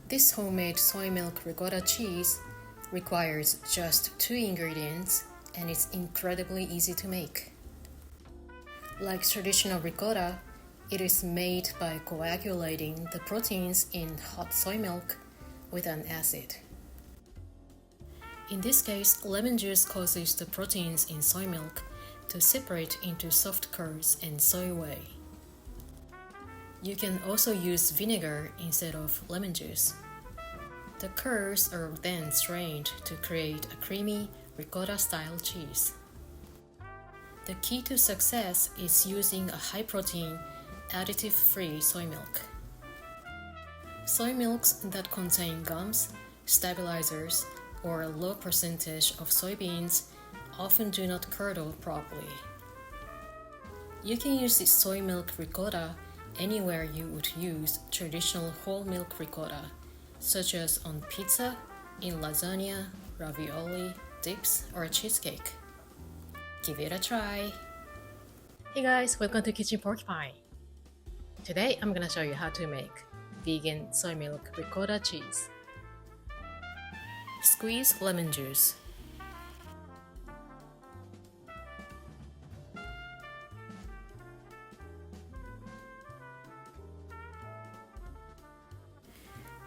This homemade soy milk ricotta cheese requires just 2 ingredients and it's incredibly easy to make. Like traditional ricotta, it is made by coagulating the proteins in hot soy milk with an acid. In this case, lemon juice causes the proteins in soy milk to separate into soft curds and soy whey. You can also use vinegar instead of lemon juice. The curds are then strained to create a creamy ricotta-style cheese. The key to success is using a high-protein, additive-free soy milk. Soy milks that contain gums, stabilizers, or a low percentage of soybeans often do not curdle properly. You can use this soy milk ricotta anywhere you would use traditional whole milk ricotta, such as on pizza, in lasagna, ravioli, dips, or cheesecake. Give it a try! Hey guys, welcome to Kitchen Porcupine! Today I'm gonna show you how to make vegan soy milk ricotta cheese. Squeeze lemon juice.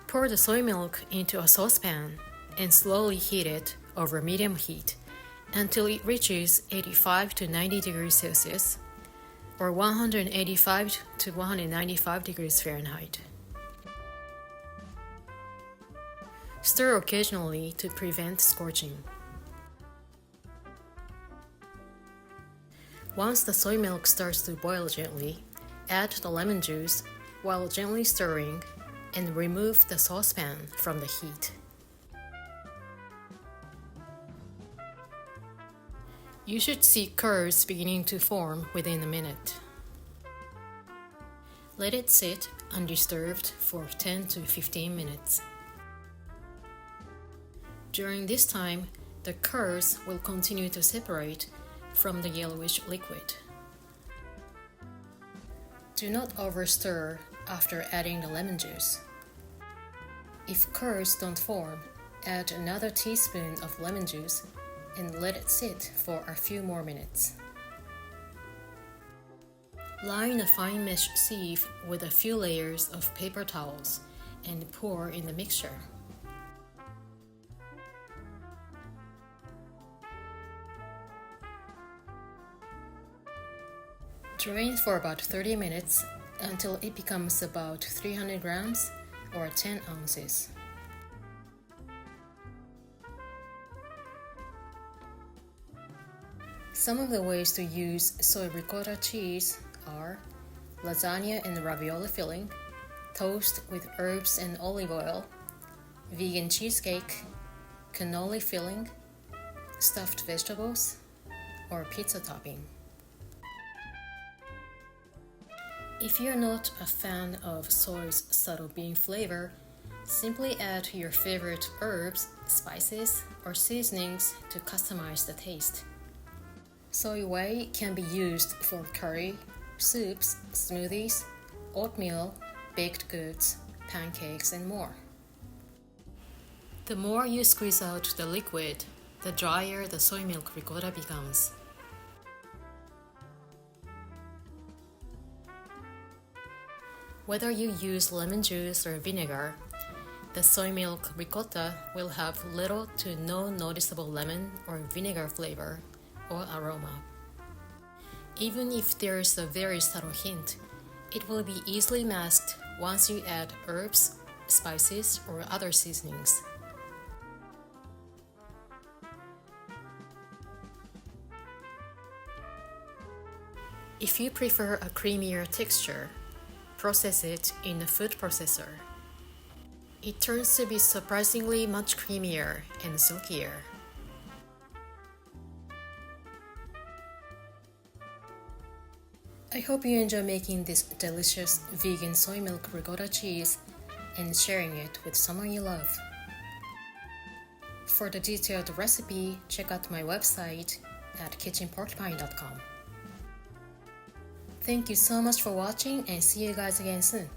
Pour the soy milk into a saucepan and slowly heat it over medium heat until it reaches 85 to 90 degrees Celsius or 185 to 195 degrees Fahrenheit. Stir occasionally to prevent scorching. Once the soy milk starts to boil gently, add the lemon juice while gently stirring and remove the saucepan from the heat. You should see curds beginning to form within a minute. Let it sit undisturbed for 10 to 15 minutes. During this time, the curds will continue to separate from the yellowish liquid. Do not overstir after adding the lemon juice. If curds don't form, add another teaspoon of lemon juice and let it sit for a few more minutes. Line a fine mesh sieve with a few layers of paper towels and pour in the mixture. Drain for about 30 minutes until it becomes about 300 grams or 10 ounces. Some of the ways to use soy ricotta cheese are lasagna and ravioli filling, toast with herbs and olive oil, vegan cheesecake, cannoli filling, stuffed vegetables, or pizza topping. If you're not a fan of soy's subtle bean flavor, simply add your favorite herbs, spices, or seasonings to customize the taste. Soy whey can be used for curry, soups, smoothies, oatmeal, baked goods, pancakes, and more. The more you squeeze out the liquid, the drier the soy milk ricotta becomes. Whether you use lemon juice or vinegar, the soy milk ricotta will have little to no noticeable lemon or vinegar flavor or aroma. Even if there is a very subtle hint, it will be easily masked once you add herbs, spices, or other seasonings. If you prefer a creamier texture, process it in a food processor. It turns to be surprisingly much creamier and silkier. I hope you enjoy making this delicious vegan soy milk ricotta cheese and sharing it with someone you love. For the detailed recipe, check out my website at kitchenporcupine.com. Thank you so much for watching and see you guys again soon.